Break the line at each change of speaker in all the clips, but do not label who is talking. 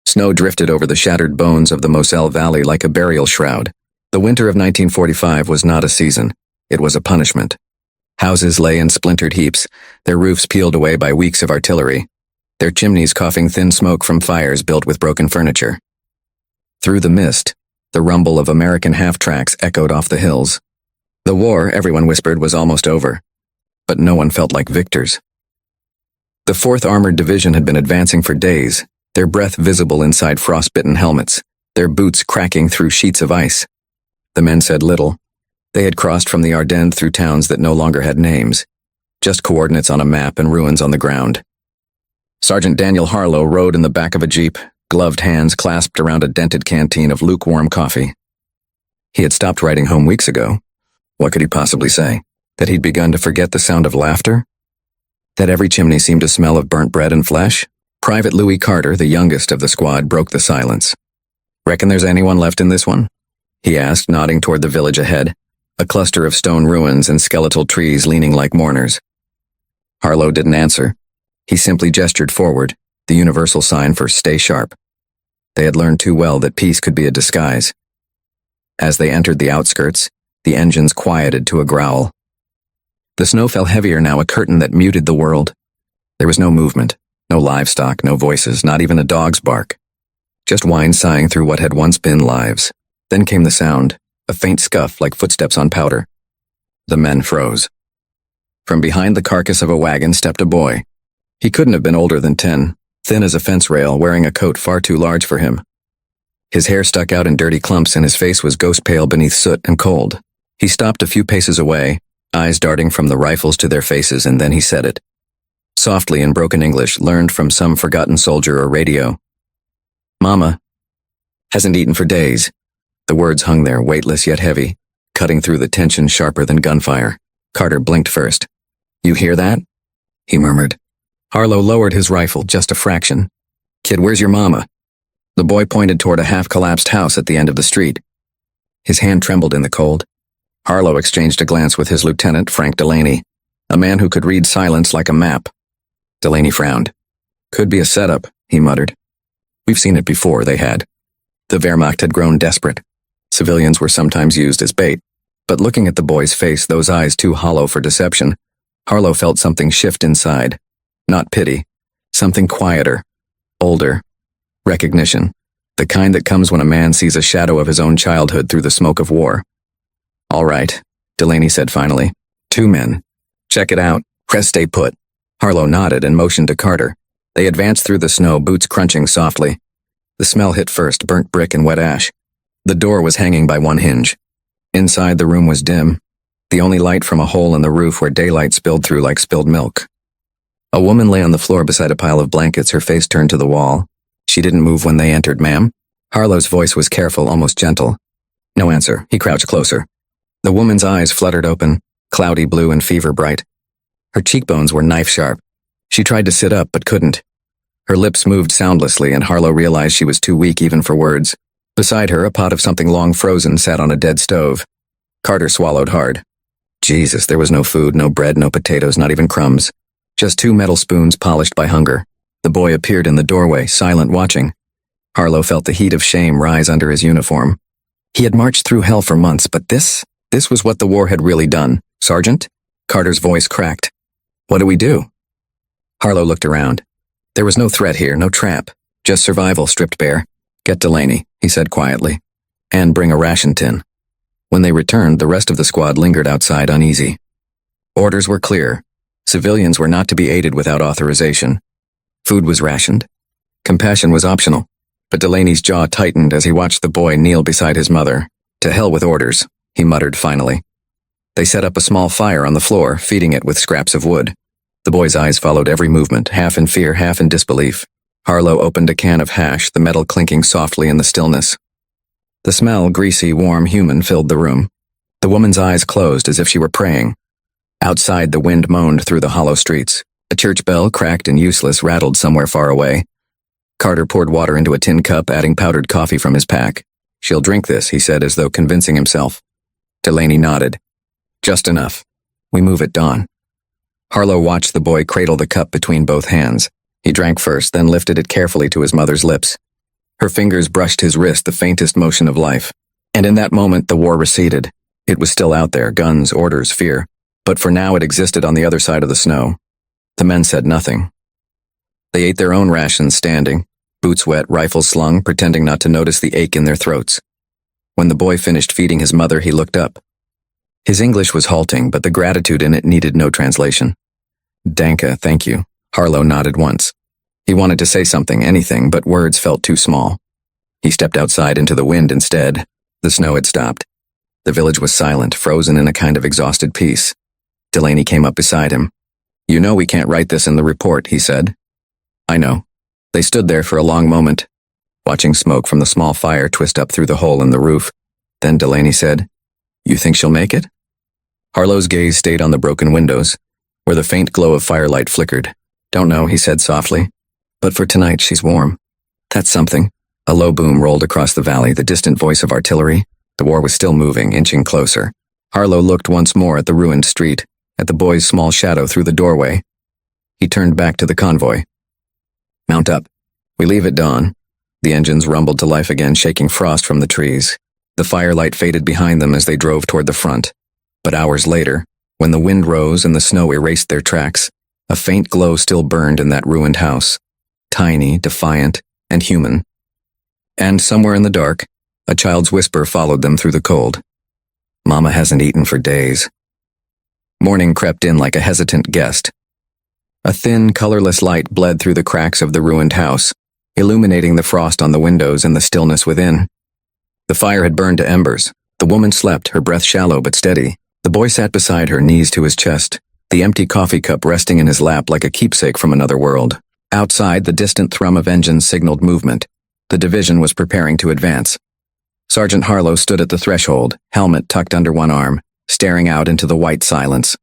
Snow drifted over the shattered bones of the Moselle Valley like a burial shroud. The winter of 1945 was not a season. It was a punishment. Houses lay in splintered heaps, their roofs peeled away by weeks of artillery, their chimneys coughing thin smoke from fires built with broken furniture. Through the mist, the rumble of American half-tracks echoed off the hills. The war, everyone whispered, was almost over, but no one felt like victors. The 4th Armored Division had been advancing for days, their breath visible inside frostbitten helmets, their boots cracking through sheets of ice. The men said little. They had crossed from the Ardennes through towns that no longer had names, just coordinates on a map and ruins on the ground. Sergeant Daniel Harlow rode in the back of a jeep, gloved hands clasped around a dented canteen of lukewarm coffee. He had stopped writing home weeks ago. What could he possibly say? That he'd begun to forget the sound of laughter? That every chimney seemed to smell of burnt bread and flesh? Private Louis Carter, the youngest of the squad, broke the silence. "Reckon there's anyone left in this one?" he asked, nodding toward the village ahead, a cluster of stone ruins and skeletal trees leaning like mourners. Harlow didn't answer. He simply gestured forward, the universal sign for stay sharp. They had learned too well that peace could be a disguise. As they entered the outskirts, the engines quieted to a growl. The snow fell heavier now, a curtain that muted the world. There was no movement, no livestock, no voices, not even a dog's bark. Just wind sighing through what had once been lives. Then came the sound, a faint scuff like footsteps on powder. The men froze. From behind the carcass of a wagon stepped a boy. He couldn't have been older than 10, thin as a fence rail, wearing a coat far too large for him. His hair stuck out in dirty clumps and his face was ghost-pale beneath soot and cold. He stopped a few paces away, eyes darting from the rifles to their faces, and then he said it. Softly in broken English, learned from some forgotten soldier or radio. "Momma hasn't eaten for days." The words hung there, weightless yet heavy, cutting through the tension sharper than gunfire. Carter blinked first. "You hear that?" he murmured. Harlow lowered his rifle just a fraction. "Kid, where's your mama?" The boy pointed toward a half-collapsed house at the end of the street. His hand trembled in the cold. Harlow exchanged a glance with his lieutenant, Frank Delaney, a man who could read silence like a map. Delaney frowned. "Could be a setup," he muttered. "We've seen it before, they had." The Wehrmacht had grown desperate. Civilians were sometimes used as bait. But looking at the boy's face, those eyes too hollow for deception, Harlow felt something shift inside. Not pity. Something quieter. Older. Recognition. The kind that comes when a man sees a shadow of his own childhood through the smoke of war. "All right," Delaney said finally. "2 men. Check it out. Press stay put." Harlow nodded and motioned to Carter. They advanced through the snow, boots crunching softly. The smell hit first, burnt brick and wet ash. The door was hanging by one hinge. Inside, the room was dim, the only light from a hole in the roof where daylight spilled through like spilled milk. A woman lay on the floor beside a pile of blankets, her face turned to the wall. "She didn't move when they entered, ma'am?" Harlow's voice was careful, almost gentle. No answer. He crouched closer. The woman's eyes fluttered open, cloudy blue and fever-bright. Her cheekbones were knife-sharp. She tried to sit up, but couldn't. Her lips moved soundlessly, and Harlow realized she was too weak even for words. Beside her, a pot of something long frozen sat on a dead stove. Carter swallowed hard. Jesus, there was no food, no bread, no potatoes, not even crumbs. Just 2 metal spoons polished by hunger. The boy appeared in the doorway, silent, watching. Harlow felt the heat of shame rise under his uniform. He had marched through hell for months, but this was what the war had really done. "Sergeant?" Carter's voice cracked. "What do we do?" Harlow looked around. There was no threat here, no trap. Just survival stripped bare. "Get Delaney," he said quietly. "And bring a ration tin." When they returned, the rest of the squad lingered outside uneasy. Orders were clear. Civilians were not to be aided without authorization. Food was rationed. Compassion was optional. But Delaney's jaw tightened as he watched the boy kneel beside his mother. "To hell with orders," he muttered finally. They set up a small fire on the floor, feeding it with scraps of wood. The boy's eyes followed every movement, half in fear, half in disbelief. Harlow opened a can of hash, the metal clinking softly in the stillness. The smell, greasy, warm, human, filled the room. The woman's eyes closed as if she were praying. Outside, the wind moaned through the hollow streets. A church bell, cracked and useless, rattled somewhere far away. Carter poured water into a tin cup, adding powdered coffee from his pack. "She'll drink this," he said, as though convincing himself. Delaney nodded. "Just enough. We move at dawn." Harlow watched the boy cradle the cup between both hands. He drank first, then lifted it carefully to his mother's lips. Her fingers brushed his wrist, the faintest motion of life. And in that moment, the war receded. It was still out there, guns, orders, fear. But for now, it existed on the other side of the snow. The men said nothing. They ate their own rations standing, boots wet, rifles slung, pretending not to notice the ache in their throats. When the boy finished feeding his mother, he looked up. His English was halting, but the gratitude in it needed no translation. Danka, thank you. Harlow nodded once. He wanted to say something, anything, but words felt too small. He stepped outside into the wind instead. The snow had stopped. The village was silent, frozen in a kind of exhausted peace. Delaney came up beside him. You know we can't write this in the report, he said. I know. They stood there for a long moment, watching smoke from the small fire twist up through the hole in the roof. Then Delaney said, You think she'll make it? Harlow's gaze stayed on the broken windows, where the faint glow of firelight flickered. Don't know, he said softly. But for tonight, she's warm. That's something. A low boom rolled across the valley, the distant voice of artillery. The war was still moving, inching closer. Harlow looked once more at the ruined street, at the boy's small shadow through the doorway. He turned back to the convoy. Mount up. We leave at dawn. The engines rumbled to life again, shaking frost from the trees. The firelight faded behind them as they drove toward the front. But hours later, when the wind rose and the snow erased their tracks, a faint glow still burned in that ruined house. Tiny, defiant, and human. And somewhere in the dark, a child's whisper followed them through the cold. Momma hasn't eaten for days. Morning crept in like a hesitant guest. A thin, colorless light bled through the cracks of the ruined house, illuminating the frost on the windows and the stillness within. The fire had burned to embers. The woman slept, her breath shallow but steady. The boy sat beside her, knees to his chest, the empty coffee cup resting in his lap like a keepsake from another world. Outside, the distant thrum of engines signaled movement. The division was preparing to advance. Sergeant Harlow stood at the threshold, helmet tucked under one arm, staring out into the white silence.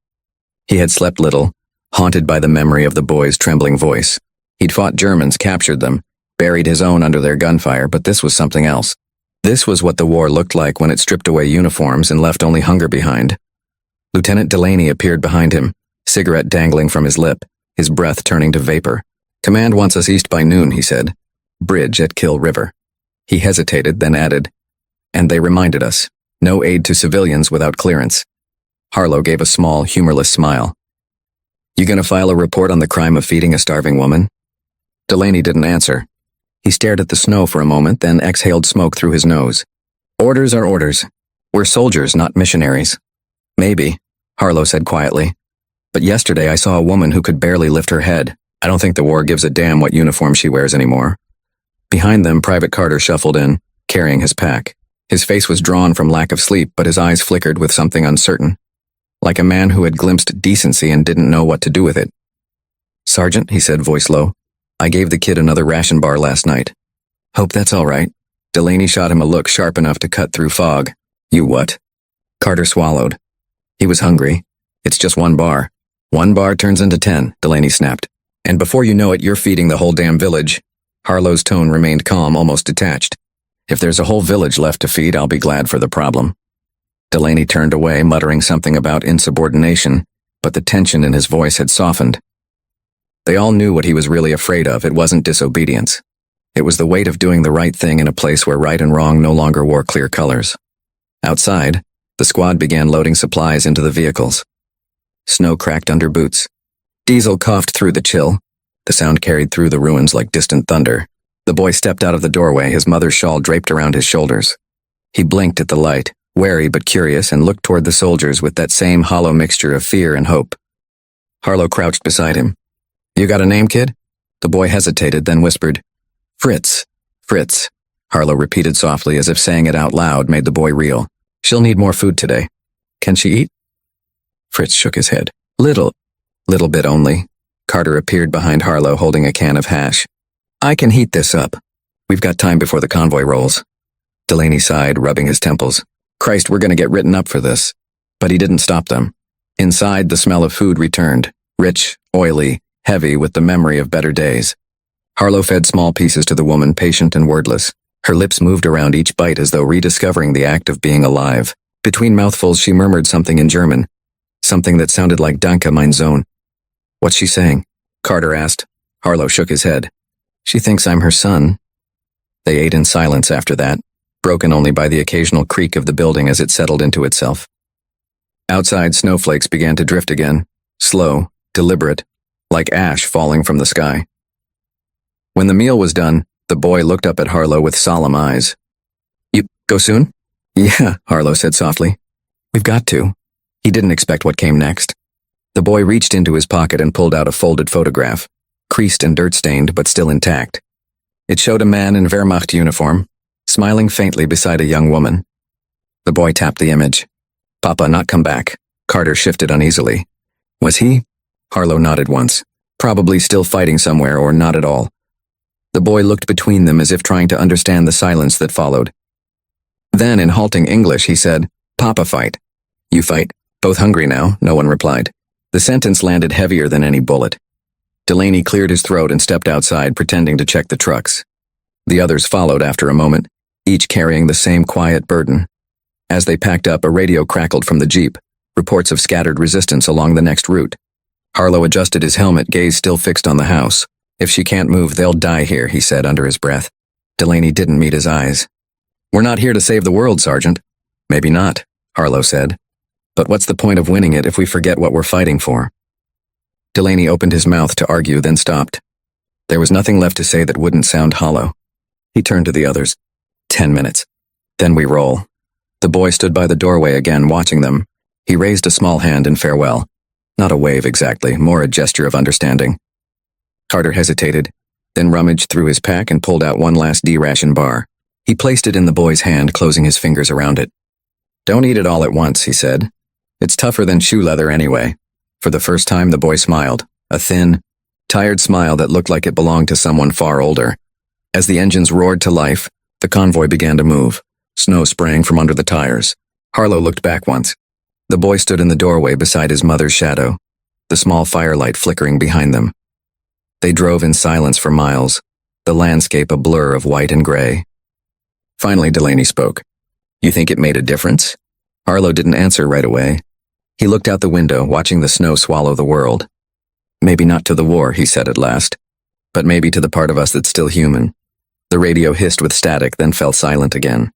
He had slept little, haunted by the memory of the boy's trembling voice. He'd fought Germans, captured them, buried his own under their gunfire, but this was something else. This was what the war looked like when it stripped away uniforms and left only hunger behind. Lieutenant Delaney appeared behind him, cigarette dangling from his lip, his breath turning to vapor. Command wants us east by noon, he said. Bridge at Kill River. He hesitated, then added, and they reminded us, no aid to civilians without clearance. Harlow gave a small, humorless smile. You gonna file a report on the crime of feeding a starving woman? Delaney didn't answer. He stared at the snow for a moment, then exhaled smoke through his nose. Orders are orders. We're soldiers, not missionaries. Maybe, Harlow said quietly. But yesterday I saw a woman who could barely lift her head. I don't think the war gives a damn what uniform she wears anymore. Behind them, Private Carter shuffled in, carrying his pack. His face was drawn from lack of sleep, but his eyes flickered with something uncertain. Like a man who had glimpsed decency and didn't know what to do with it. Sergeant, he said, voice low, I gave the kid another ration bar last night. Hope that's all right. Delaney shot him a look sharp enough to cut through fog. You what? Carter swallowed. He was hungry. It's just one bar. 1 bar turns into 10, Delaney snapped. And before you know it, you're feeding the whole damn village. Harlow's tone remained calm, almost detached. If there's a whole village left to feed, I'll be glad for the problem. Delaney turned away, muttering something about insubordination, but the tension in his voice had softened. They all knew what he was really afraid of. It wasn't disobedience. It was the weight of doing the right thing in a place where right and wrong no longer wore clear colors. Outside, the squad began loading supplies into the vehicles. Snow cracked under boots. Diesel coughed through the chill. The sound carried through the ruins like distant thunder. The boy stepped out of the doorway, his mother's shawl draped around his shoulders. He blinked at the light, wary but curious, and looked toward the soldiers with that same hollow mixture of fear and hope. Harlow crouched beside him. You got a name, kid? The boy hesitated, then whispered, Fritz. Fritz. Harlow repeated softly, as if saying it out loud made the boy reel. She'll need more food today. Can she eat? Fritz shook his head. Little bit only. Carter appeared behind Harlow holding a can of hash. I can heat this up. We've got time before the convoy rolls. Delaney sighed, rubbing his temples. Christ, we're gonna get written up for this. But he didn't stop them. Inside, the smell of food returned, rich, oily, heavy with the memory of better days. Harlow fed small pieces to the woman, patient and wordless. Her lips moved around each bite as though rediscovering the act of being alive. Between mouthfuls, she murmured something in German. Something that sounded like Danke, mein Sohn. What's she saying? Carter asked. Harlow shook his head. She thinks I'm her son. They ate in silence after that, broken only by the occasional creak of the building as it settled into itself. Outside, snowflakes began to drift again, slow, deliberate, like ash falling from the sky. When the meal was done, the boy looked up at Harlow with solemn eyes. "You go soon?" "Yeah," Harlow said softly. "We've got to." He didn't expect what came next. The boy reached into his pocket and pulled out a folded photograph, creased and dirt-stained but still intact. It showed a man in Wehrmacht uniform, smiling faintly beside a young woman. The boy tapped the image. "Papa not come back." Carter shifted uneasily. "Was he?" Harlow nodded once. "Probably still fighting somewhere or not at all." The boy looked between them as if trying to understand the silence that followed. Then, in halting English, he said, "Papa fight." "You fight? Both hungry now?" No one replied. The sentence landed heavier than any bullet. Delaney cleared his throat and stepped outside, pretending to check the trucks. The others followed after a moment, each carrying the same quiet burden. As they packed up, a radio crackled from the jeep, reports of scattered resistance along the next route. Harlow adjusted his helmet, gaze still fixed on the house. "If she can't move, they'll die here," he said under his breath. Delaney didn't meet his eyes. "We're not here to save the world, Sergeant." "Maybe not," Harlow said. "But what's the point of winning it if we forget what we're fighting for?" Delaney opened his mouth to argue, then stopped. There was nothing left to say that wouldn't sound hollow. He turned to the others. 10 minutes. Then we roll." The boy stood by the doorway again, watching them. He raised a small hand in farewell. Not a wave exactly, more a gesture of understanding. Carter hesitated, then rummaged through his pack and pulled out one last D-ration bar. He placed it in the boy's hand, closing his fingers around it. "Don't eat it all at once," he said. "It's tougher than shoe leather anyway." For the first time, the boy smiled, a thin, tired smile that looked like it belonged to someone far older. As the engines roared to life, the convoy began to move, snow spraying from under the tires. Harlow looked back once. The boy stood in the doorway beside his mother's shadow, the small firelight flickering behind them. They drove in silence for miles, the landscape a blur of white and gray. Finally, Delaney spoke. "You think it made a difference?" Harlow didn't answer right away. He looked out the window, watching the snow swallow the world. "Maybe not to the war," he said at last, "but maybe to the part of us that's still human." The radio hissed with static, then fell silent again.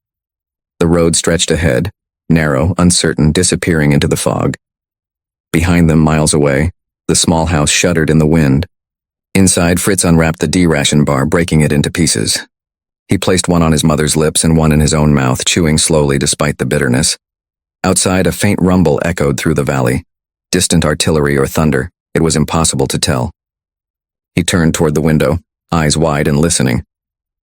The road stretched ahead, narrow, uncertain, disappearing into the fog. Behind them, miles away, the small house shuddered in the wind. Inside, Fritz unwrapped the D-ration bar, breaking it into pieces. He placed one on his mother's lips and one in his own mouth, chewing slowly despite the bitterness. Outside, a faint rumble echoed through the valley. Distant artillery or thunder, it was impossible to tell. He turned toward the window, eyes wide and listening.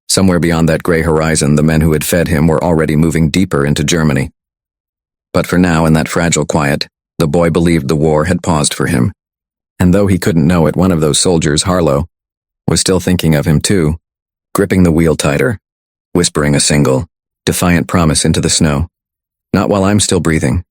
Somewhere beyond that gray horizon, the men who had fed him were already moving deeper into Germany. But for now, in that fragile quiet, the boy believed the war had paused for him. And though he couldn't know it, one of those soldiers, Harlow, was still thinking of him too, gripping the wheel tighter, whispering a single, defiant promise into the snow. "Not while I'm still breathing."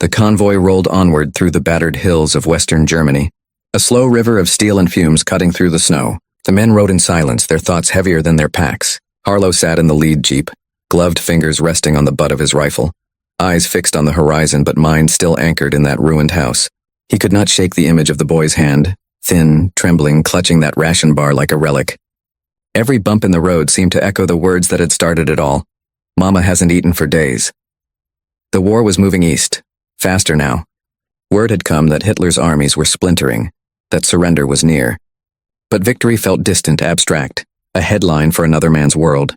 The convoy rolled onward through the battered hills of western Germany, a slow river of steel and fumes cutting through the snow. The men rode in silence, their thoughts heavier than their packs. Harlow sat in the lead jeep, gloved fingers resting on the butt of his rifle, eyes fixed on the horizon but mind still anchored in that ruined house. He could not shake the image of the boy's hand, thin, trembling, clutching that ration bar like a relic. Every bump in the road seemed to echo the words that had started it all. "Momma hasn't eaten for days." The war was moving east, faster now. Word had come that Hitler's armies were splintering, that surrender was near. But victory felt distant, abstract, a headline for another man's world.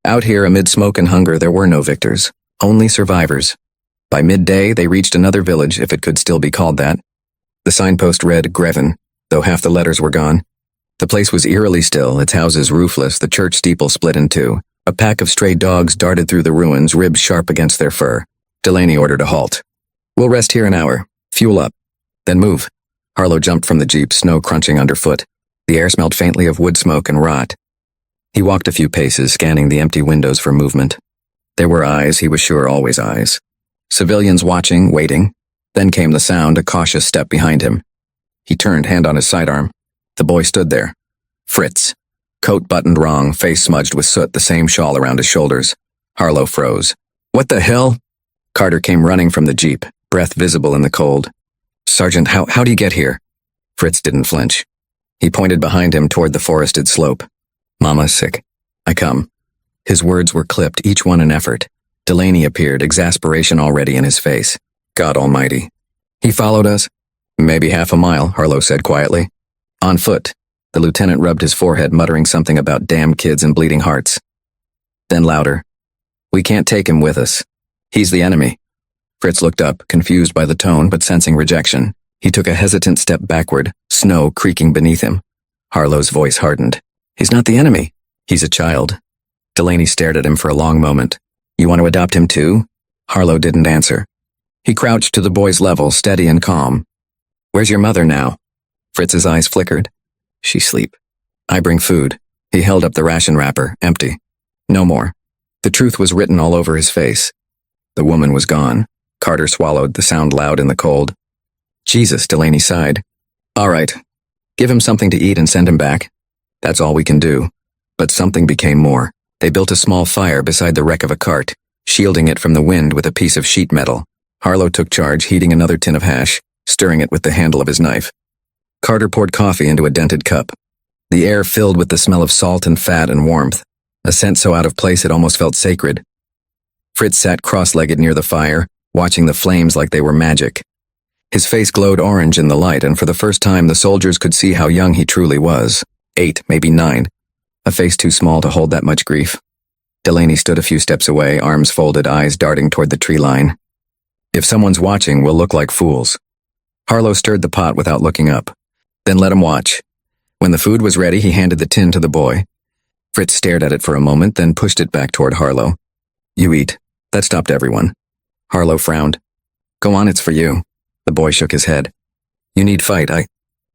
Out here amid smoke and hunger there were no victors, only survivors. By midday they reached another village, if it could still be called that. The signpost read Greven, though half the letters were gone. The place was eerily still, its houses roofless, the church steeple split in two. A pack of stray dogs darted through the ruins, ribs sharp against their fur. Delaney ordered a halt. "We'll rest here an hour. Fuel up. Then move." Harlow jumped from the jeep, snow crunching underfoot. The air smelled faintly of wood smoke and rot. He walked a few paces, scanning the empty windows for movement. There were eyes, he was sure, always eyes. Civilians watching, waiting. Then came the sound, a cautious step behind him. He turned, hand on his sidearm. The boy stood there. Fritz. Coat buttoned wrong, face smudged with soot, the same shawl around his shoulders. Harlow froze. "What the hell?" Carter came running from the jeep, breath visible in the cold. "Sergeant, how do you get here?" Fritz didn't flinch. He pointed behind him toward the forested slope. "Mama's sick. I come. His words were clipped, each one an effort. Delaney appeared, exasperation already in his face. God almighty. He followed us? Maybe half a mile, Harlow said quietly. On foot. The lieutenant rubbed his forehead, muttering something about damn kids and bleeding hearts. Then louder. We can't take him with us. He's the enemy. Fritz looked up, confused by the tone but sensing rejection. He took a hesitant step backward, snow creaking beneath him. Harlow's voice hardened. He's not the enemy. He's a child. Delaney stared at him for a long moment. You want to adopt him too? Harlow didn't answer. He crouched to the boy's level, steady and calm. Where's your mother now? Fritz's eyes flickered. She sleep. I bring food. He held up the ration wrapper, empty. No more. The truth was written all over his face. The woman was gone. Carter swallowed, the sound loud in the cold. Jesus, Delaney sighed. All right. Give him something to eat and send him back. That's all we can do. But something became more. They built a small fire beside the wreck of a cart, shielding it from the wind with a piece of sheet metal. Harlow took charge, heating another tin of hash, stirring it with the handle of his knife. Carter poured coffee into a dented cup. The air filled with the smell of salt and fat and warmth, a scent so out of place it almost felt sacred. Fritz sat cross-legged near the fire, watching the flames like they were magic. His face glowed orange in the light, and for the first time the soldiers could see how young he truly was. 8, maybe 9. A face too small to hold that much grief. Delaney stood a few steps away, arms folded, eyes darting toward the tree line. If someone's watching, we'll look like fools. Harlow stirred the pot without looking up. Then let him watch. When the food was ready, he handed the tin to the boy. Fritz stared at it for a moment, then pushed it back toward Harlow. You eat. That stopped everyone. Harlow frowned. Go on, it's for you. The boy shook his head. You need fight,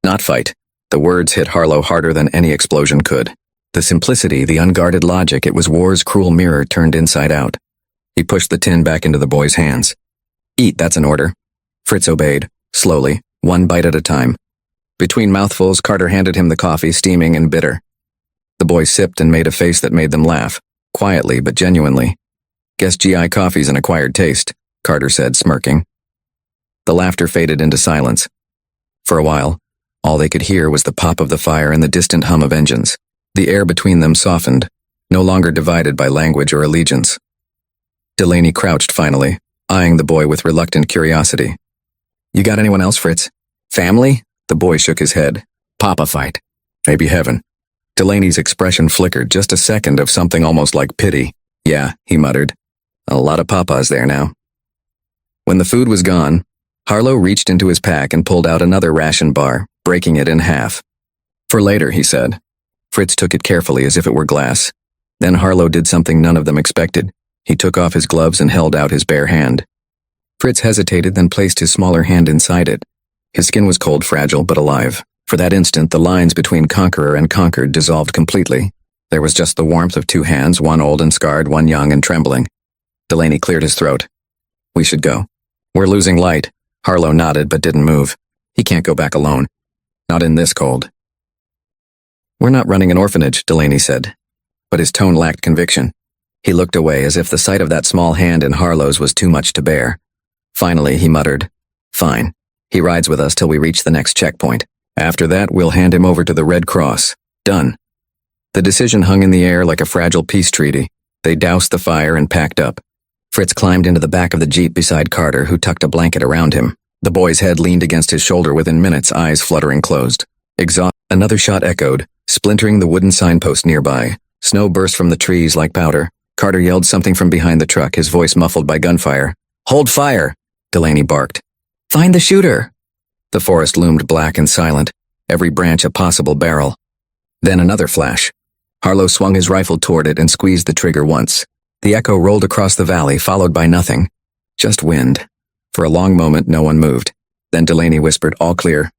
Not fight. The words hit Harlow harder than any explosion could. The simplicity, the unguarded logic, it was war's cruel mirror turned inside out. He pushed the tin back into the boy's hands. Eat, that's an order. Fritz obeyed, slowly, one bite at a time. Between mouthfuls, Carter handed him the coffee, steaming and bitter. The boy sipped and made a face that made them laugh, quietly but genuinely. Guess GI coffee's an acquired taste, Carter said, smirking. The laughter faded into silence. For a while, all they could hear was the pop of the fire and the distant hum of engines. The air between them softened, no longer divided by language or allegiance. Delaney crouched finally, eyeing the boy with reluctant curiosity. You got anyone else, Fritz? Family? The boy shook his head. Papa fight. Maybe heaven. Delaney's expression flickered, just a second of something almost like pity. Yeah, he muttered. A lot of papas there now. When the food was gone, Harlow reached into his pack and pulled out another ration bar, breaking it in half. For later, he said. Fritz took it carefully as if it were glass. Then Harlow did something none of them expected. He took off his gloves and held out his bare hand. Fritz hesitated, then placed his smaller hand inside it. His skin was cold, fragile, but alive. For that instant, the lines between conqueror and conquered dissolved completely. There was just the warmth of two hands, one old and scarred, one young and trembling. Delaney cleared his throat. We should go. We're losing light. Harlow nodded but didn't move. He can't go back alone. Not in this cold. We're not running an orphanage, Delaney said. But his tone lacked conviction. He looked away as if the sight of that small hand in Harlow's was too much to bear. Finally, he muttered, Fine. He rides with us till we reach the next checkpoint. After that, we'll hand him over to the Red Cross. Done. The decision hung in the air like a fragile peace treaty. They doused the fire and packed up. Fritz climbed into the back of the Jeep beside Carter, who tucked a blanket around him. The boy's head leaned against his shoulder within minutes, eyes fluttering closed. Another shot echoed, splintering the wooden signpost nearby. Snow burst from the trees like powder. Carter yelled something from behind the truck, his voice muffled by gunfire. Hold fire! Delaney barked. Find the shooter! The forest loomed black and silent, every branch a possible barrel. Then another flash. Harlow swung his rifle toward it and squeezed the trigger once. The echo rolled across the valley, followed by nothing. Just wind. For a long moment, no one moved. Then Delaney whispered, all clear.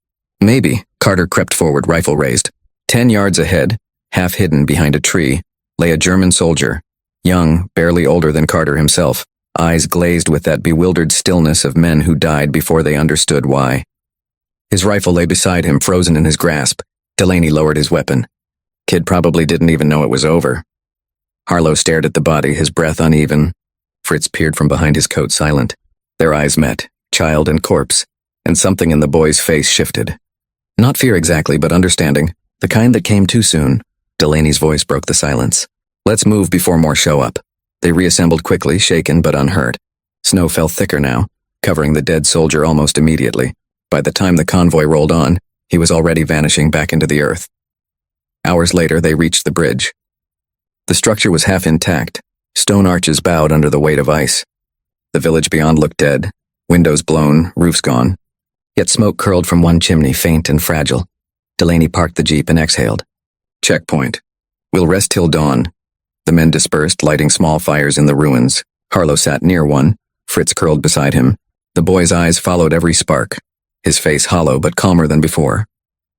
Maybe. Carter crept forward, rifle raised. 10 yards ahead, half hidden behind a tree, lay a German soldier. Young, barely older than Carter himself, eyes glazed with that bewildered stillness of men who died before they understood why. His rifle lay beside him, frozen in his grasp. Delaney lowered his weapon. Kid probably didn't even know it was over. Harlow stared at the body, his breath uneven. Fritz peered from behind his coat, silent. Their eyes met, child and corpse, and something in the boy's face shifted. Not fear exactly, but understanding, the kind that came too soon. Delaney's voice broke the silence. Let's move before more show up. They reassembled quickly, shaken but unhurt. Snow fell thicker now, covering the dead soldier almost immediately. By the time the convoy rolled on, he was already vanishing back into the earth. Hours later, they reached the bridge. The structure was half intact. Stone arches bowed under the weight of ice. The village beyond looked dead, windows blown, roofs gone. Yet smoke curled from one chimney, faint and fragile. Delaney parked the jeep and exhaled. Checkpoint. We'll rest till dawn. The men dispersed, lighting small fires in the ruins. Harlow sat near one. Fritz curled beside him. The boy's eyes followed every spark, his face hollow but calmer than before.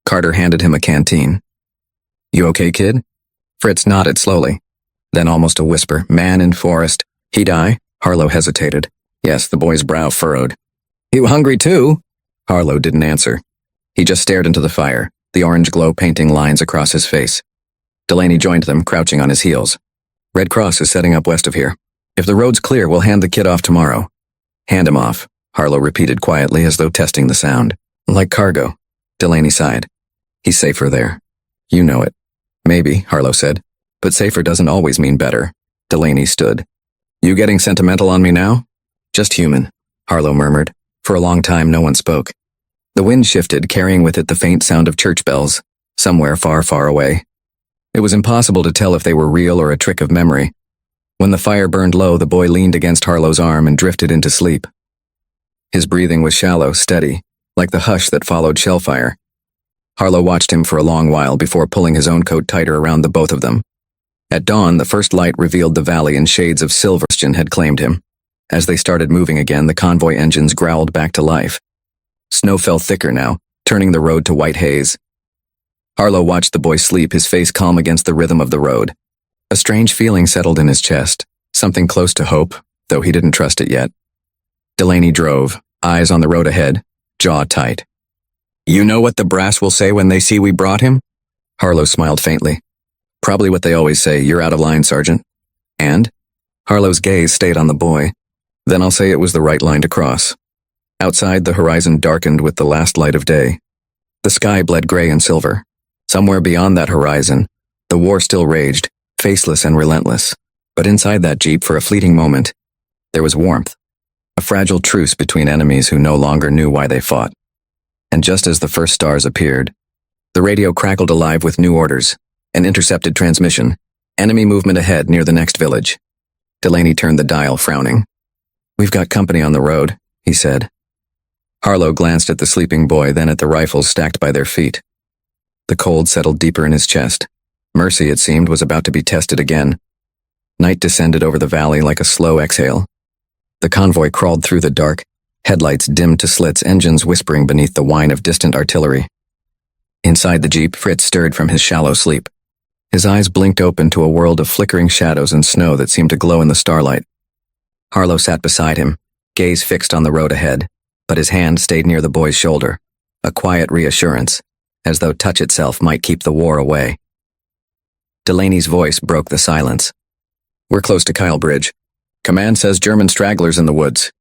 Carter handed him a canteen. You okay, kid? Fritz nodded slowly. Then almost a whisper, man in forest. He die? Harlow hesitated. Yes, the boy's brow furrowed. You hungry too? Harlow didn't answer. He just stared into the fire, the orange glow painting lines across his face. Delaney joined them, crouching on his heels. Red Cross is setting up west of here. If the road's clear, we'll hand the kid off tomorrow. Hand him off, Harlow repeated quietly as though testing the sound. Like cargo. Delaney sighed. He's safer there. You know it. Maybe, Harlow said. But safer doesn't always mean better. Delaney stood. You getting sentimental on me now? Just human, Harlow murmured. For a long time, no one spoke. The wind shifted, carrying with it the faint sound of church bells, somewhere far, far away. It was impossible to tell if they were real or a trick of memory. When the fire burned low, the boy leaned against Harlow's arm and drifted into sleep. His breathing was shallow, steady, like the hush that followed shellfire. Harlow watched him for a long while before pulling his own coat tighter around the both of them. At dawn, the first light revealed the valley in shades of silver. Christian had claimed him. As they started moving again, the convoy engines growled back to life. Snow fell thicker now, turning the road to white haze. Harlow watched the boy sleep, his face calm against the rhythm of the road. A strange feeling settled in his chest, something close to hope, though he didn't trust it yet. Delaney drove, eyes on the road ahead, jaw tight. You know what the brass will say when they see we brought him? Harlow smiled faintly. Probably what they always say, you're out of line, Sergeant. And? Harlow's gaze stayed on the boy. Then I'll say it was the right line to cross. Outside, the horizon darkened with the last light of day. The sky bled gray and silver. Somewhere beyond that horizon, the war still raged, faceless and relentless. But inside that jeep, for a fleeting moment, there was warmth. A fragile truce between enemies who no longer knew why they fought. And just as the first stars appeared, the radio crackled alive with new orders, an intercepted transmission, enemy movement ahead near the next village. Delaney turned the dial, frowning. We've got company on the road, he said. Harlow glanced at the sleeping boy, then at the rifles stacked by their feet. The cold settled deeper in his chest. Mercy, it seemed, was about to be tested again. Night descended over the valley like a slow exhale. The convoy crawled through the dark, headlights dimmed to slits, engines whispering beneath the whine of distant artillery. Inside the jeep, Fritz stirred from his shallow sleep. His eyes blinked open to a world of flickering shadows and snow that seemed to glow in the starlight. Harlow sat beside him, gaze fixed on the road ahead, but his hand stayed near the boy's shoulder, a quiet reassurance, as though touch itself might keep the war away. Delaney's voice broke the silence. We're close to Kyle Bridge. Command says German stragglers in the woods.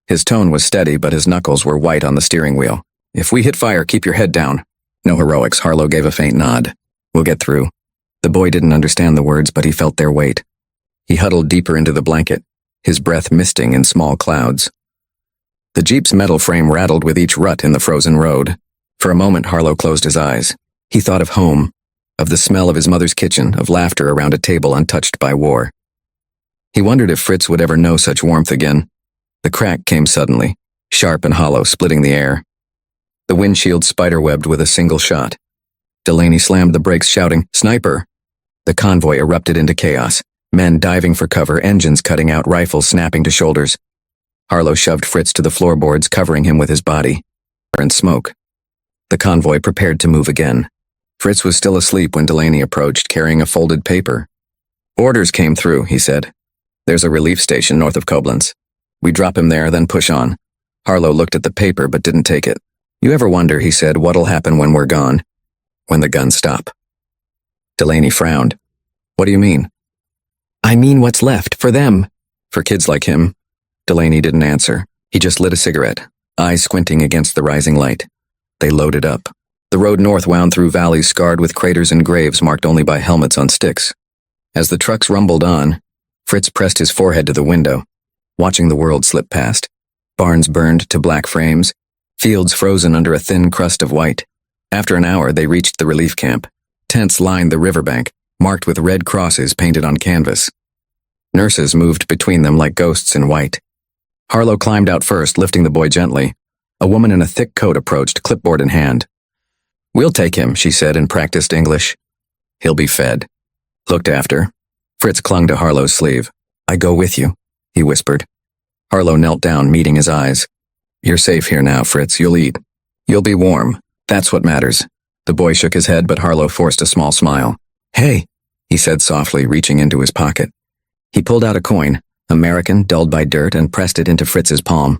His tone was steady, but his knuckles were white on the steering wheel. If we hit fire, keep your head down. No heroics, Harlow gave a faint nod. We'll get through. The boy didn't understand the words, but he felt their weight. He huddled deeper into the blanket, his breath misting in small clouds. The jeep's metal frame rattled with each rut in the frozen road. For a moment, Harlow closed his eyes. He thought of home, of the smell of his mother's kitchen, of laughter around a table untouched by war. He wondered if Fritz would ever know such warmth again. The crack came suddenly, sharp and hollow, splitting the air. The windshield spiderwebbed with a single shot. Delaney slammed the brakes, shouting, "Sniper!" The convoy erupted into chaos, men diving for cover, engines cutting out, rifles snapping to shoulders. Harlow shoved Fritz to the floorboards, covering him with his body. And smoke. The convoy prepared to move again. Fritz was still asleep when Delaney approached, carrying a folded paper. Orders came through, he said. There's a relief station north of Koblenz. We drop him there, then push on. Harlow looked at the paper but didn't take it. You ever wonder, he said, what'll happen when we're gone? When the guns stop. Delaney frowned. What do you mean? I mean what's left, for them. For kids like him. Delaney didn't answer. He just lit a cigarette, eyes squinting against the rising light. They loaded up. The road north wound through valleys scarred with craters and graves marked only by helmets on sticks. As the trucks rumbled on, Fritz pressed his forehead to the window, watching the world slip past. Barns burned to black frames, fields frozen under a thin crust of white. After an hour, they reached the relief camp. Tents lined the riverbank, marked with red crosses painted on canvas. Nurses moved between them like ghosts in white. Harlow climbed out first, lifting the boy gently. A woman in a thick coat approached, clipboard in hand. "We'll take him," she said in practiced English. "He'll be fed. Looked after." Fritz clung to Harlow's sleeve. "I go with you," he whispered. Harlow knelt down, meeting his eyes. "You're safe here now, Fritz. You'll eat. You'll be warm. That's what matters." The boy shook his head, but Harlow forced a small smile. "Hey," he said softly, reaching into his pocket. He pulled out a coin, American, dulled by dirt, and pressed it into Fritz's palm.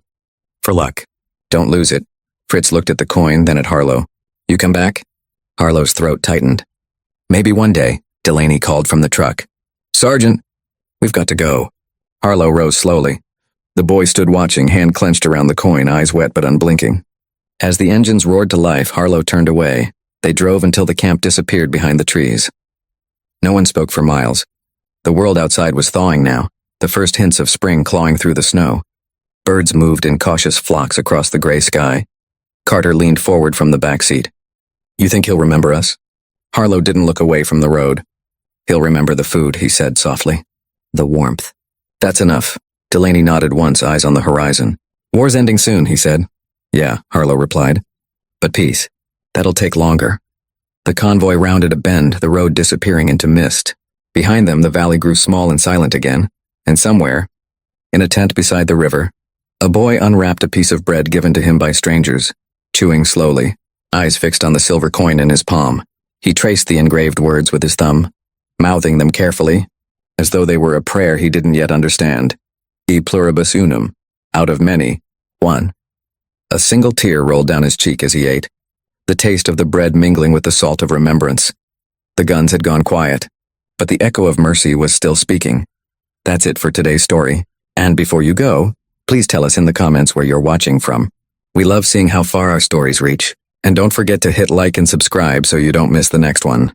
"For luck. Don't lose it." Fritz looked at the coin, then at Harlow. "You come back?" Harlow's throat tightened. "Maybe one day," Delaney called from the truck. "Sergeant, we've got to go." Harlow rose slowly. The boy stood watching, hand clenched around the coin, eyes wet but unblinking. As the engines roared to life, Harlow turned away. They drove until the camp disappeared behind the trees. No one spoke for miles. The world outside was thawing now, the first hints of spring clawing through the snow. Birds moved in cautious flocks across the gray sky. Carter leaned forward from the back seat. "You think he'll remember us?" Harlow didn't look away from the road. "He'll remember the food," he said softly. "The warmth." "That's enough." Delaney nodded once, eyes on the horizon. "War's ending soon," he said. "Yeah," Harlow replied. "But peace. That'll take longer." The convoy rounded a bend, the road disappearing into mist. Behind them, the valley grew small and silent again, and somewhere, in a tent beside the river, a boy unwrapped a piece of bread given to him by strangers, chewing slowly, eyes fixed on the silver coin in his palm. He traced the engraved words with his thumb, mouthing them carefully, as though they were a prayer he didn't yet understand. E pluribus unum, out of many, one. A single tear rolled down his cheek as he ate, the taste of the bread mingling with the salt of remembrance. The guns had gone quiet, but the echo of mercy was still speaking. That's it for today's story. And before you go, please tell us in the comments where you're watching from. We love seeing how far our stories reach. And don't forget to hit like and subscribe so you don't miss the next one.